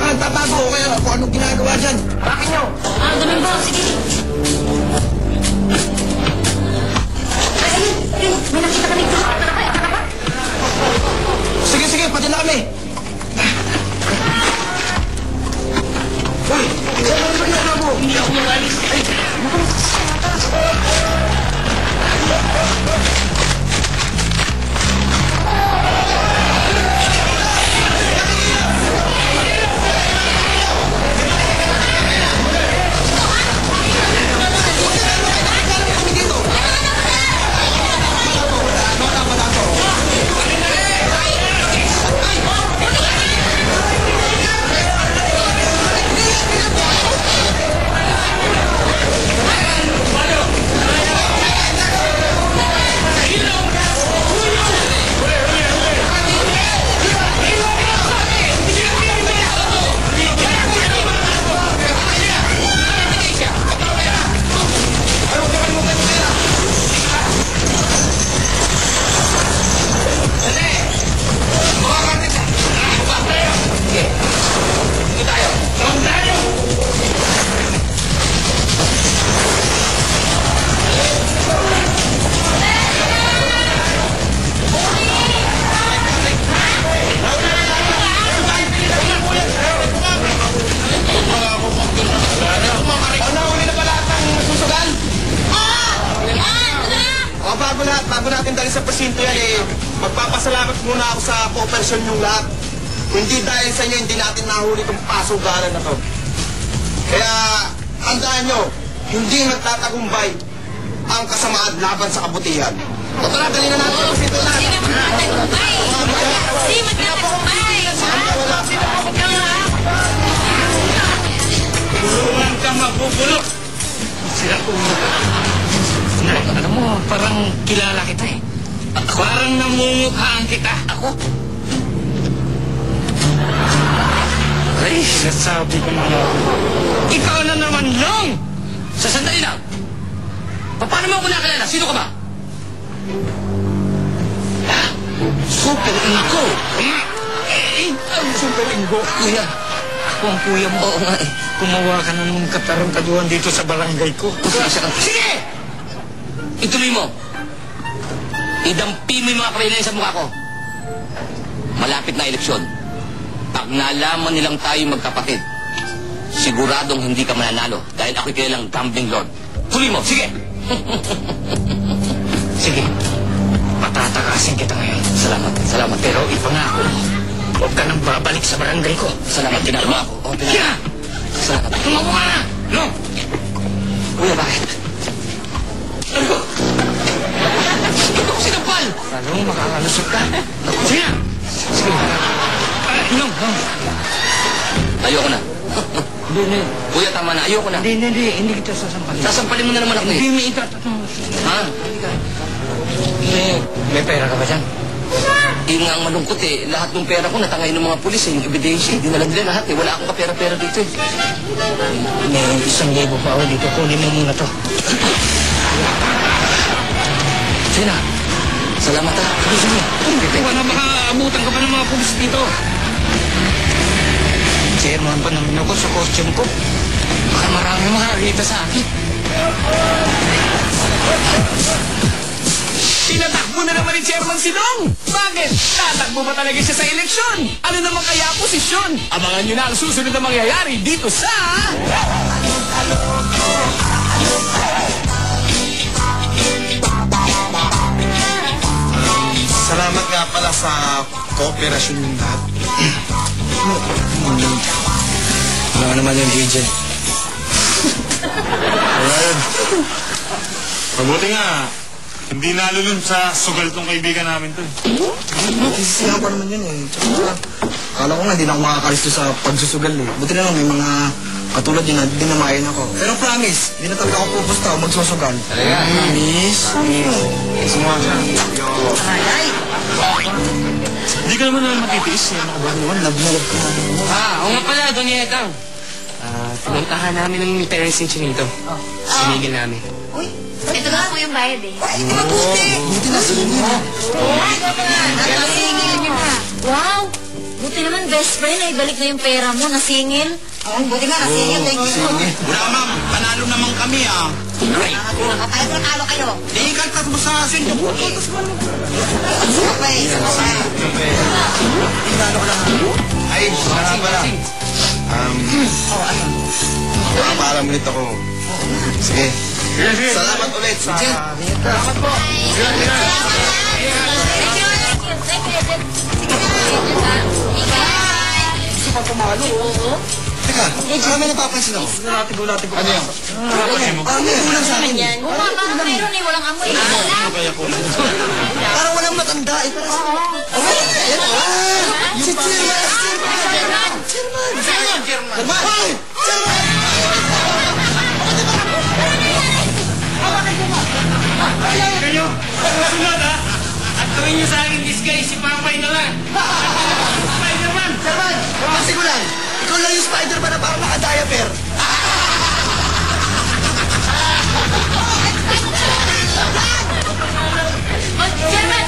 baka tatago ko kayo kung anong ginagawa dyan. Bakit nyo? Ganun ba? Sige. May nakita ka dito. Sige, pati na kami. Uy, ano ba ginagawa mo? Hindi ako magalis. Bago natin dali sa presinto yan magpapasalamat muna ako sa cooperasyon yung lahat. Hindi dahil sa inyo, hindi natin nahuli itong pasugaran na to. Kaya, tandaan nyo, hindi nagtatagumpay ang kasamaan laban sa kabutihan. O tara, dali na natin ang presinto natin. Hindi magtatagumpay! Hindi magtatagumpay! Tulungan ka mabubulok! Sira ulo ka. Alam mo, parang kilala kita eh. Parang namumukhaan kita. Ako? Ay, nasabi ko na nga. Ikaw na naman, Long! Sa sandali lang. Paano mo ako nakalala? Sino ka ba? Super Ingo! Super Ingo, kuya. Ako ang kuya mo. Oo nga eh. Kumawa ka na ng kataruntaduhan dito sa barangay ko. Sige! Ituloy mo. Idampi mo yung mga parinay sa mukha ko. Malapit na eleksyon. Pag nalaman nilang tayo magkapatid, siguradong hindi ka mananalo dahil ako'y kilalang gambling lord. Tuloy mo, sige! Sige. Patatakasin kita ngayon. Salamat. Pero ipangako mo, huwag ka nang babalik sa barangay ko. Salamat, tinarma ako. Kaya! Salamat. Tumawa ka na! No! Kuya, bakit? Ano ko? Ito ko sinampal! Anong makakalusot ka? Sige na! Sige na. Long! Ayoko na. Hindi. Kuya, tama na. Ayoko na. Hindi kita sasampalin. Sasampalin mo na naman ako eh. Hindi, may itatanong. Ha? May pera ka ba dyan? Nga ang malungkot eh. Lahat ng pera ko natangay ng mga pulis eh. Yung ebidensya. Dinala nila lahat eh. Wala akong kapera-pera dito eh. May 1,000 pa ako dito. Kunin mo muna to. Sige na. Salamat ha. Sige. Wala makaabutan ka pa ng mga pulis dito. Chairman pa naman ako sa costume ko. Baka marami makakita sa akin. Tinatakbo na naman ni Chairman Sinong! Bakit? Tatakbo ba talaga siya sa eleksyon? Ano naman kaya ang posisyon? Abangan nyo na ang susunod na mangyayari dito sa... Salamat nga pala sa kooperasyon yung lahat. Ano naman yung agent? Ayan. Mabuti nga, hindi nalulun sa sugal tong kaibigan namin to. Sisiyaw pa naman yun eh. Tsaka, akala ko nga hindi na ako makakalisto sa pagsusugal eh. Buti na lang may mga katulad yun na dinamayan ako. Pero promise, hindi na talaga ako pupusta o magsusugal. Talaga? Promise? Sumuha siya. Ay! Hindi ka naman matitiis eh. Ano ka ba? Love na love ka. Oo nga pala, Donyetang. Pinuntahan namin ng parents ni Chinito. Sinigil namin. Uy, ito na po yung bayad eh. Ay, mabuti! Buti na sila niya. Natasingil niyo na. Wow! Buti naman, best friend, ay balik na yung pera mo, nasingil. Oo, buti nga, nasingil. Thank you. Wala ma'am, panalo naman kami ah. Ay, talo kayo. Di ikaltas mo sa sinyo. Okay, Ay, nga pala. Nakapaalam ulit ako. Sige. Salamat ulit sa... Salamat po. Teka, saan may napapansin ako? Gulati ko. Ano yun? May ulam sa akin. Oo nga, baka mayroon eh, walang amoy. Parang walang matanda eh. Si Chairman! Chairman! Kayo, susunod ha. At tuwing nyo sa akin disguise, si Papay na lang. Spider-Man! Chairman! Kasi ko lang. Ikaw lang yung Spider-Man na parang naka-diaper. Chairman!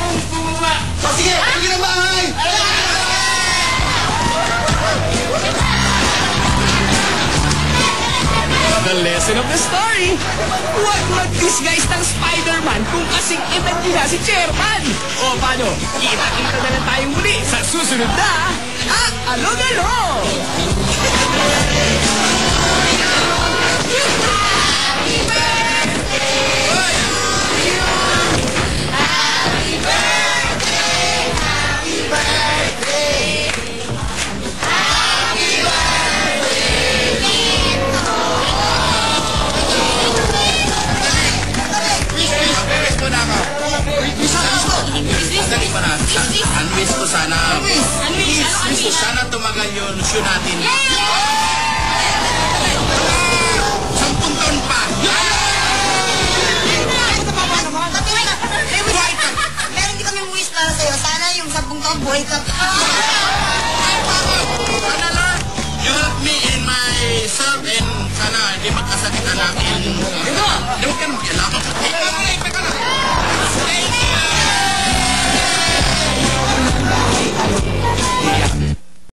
O sige, hindi na bahay! The lesson of the story. Huwag mag-disguise ng Spider-Man kung kasing edad niya si Chairman. O paano? Kita-kita na lang tayong muli sa susunod na Alog-Alog! Unwish ko sana. Unwish ko sana tumagal yung show natin. 10 taon pa. Meron din kaming wish para sa'yo. Sana yung 10 taon buhay ka. You help me in my serve and sana hindi magkasakit na natin. Di ba? Di ba ka naman kailangan?